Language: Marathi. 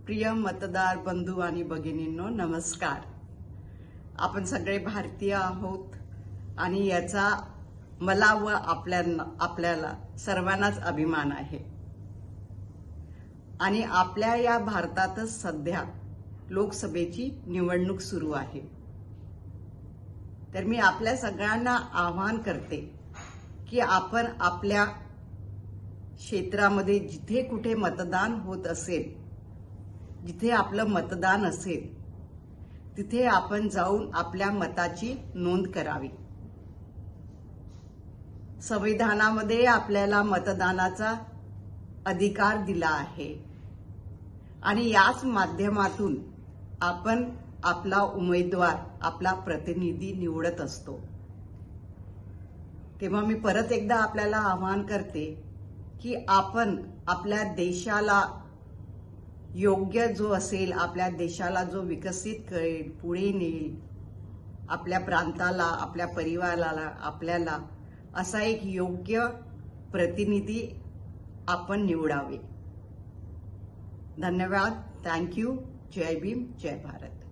प्रिय मतदार बंधू आणि भगिनींनो, नमस्कार. आपण सगळे भारतीय आहोत आणि याचा मला व आपल्याला सर्वांनाच अभिमान आहे. आणि आपल्या या भारतातच सध्या लोकसभेची निवडणूक सुरू आहे. तर मी आपल्या सगळ्यांना आवाहन करते की आपण आपल्या क्षेत्रामध्ये जिथे कुठे मतदान होत असेल, जिथे आपलं मतदान असेल, तिथे आपण जाऊन आपल्या मताची नोंद करावी. संविधानामध्ये आपल्याला मतदानाचा अधिकार दिला आहे आणि याच माध्यमातून आपण आपला उमेदवार, आपला प्रतिनिधी निवडत असतो. तेव्हा मी परत एकदा आपल्याला आवाहन करते की आपण आपल्या देशाला योग्य जो असेल, आपल्या देशाला जो विकसित करेल, पुढे नेईल, आपल्या प्रांताला, आपल्या परिवाराला, आपल्याला असा एक योग्य प्रतिनिधी आपण निवडावे. धन्यवाद. थँक्यू. जय भीम, जय भारत.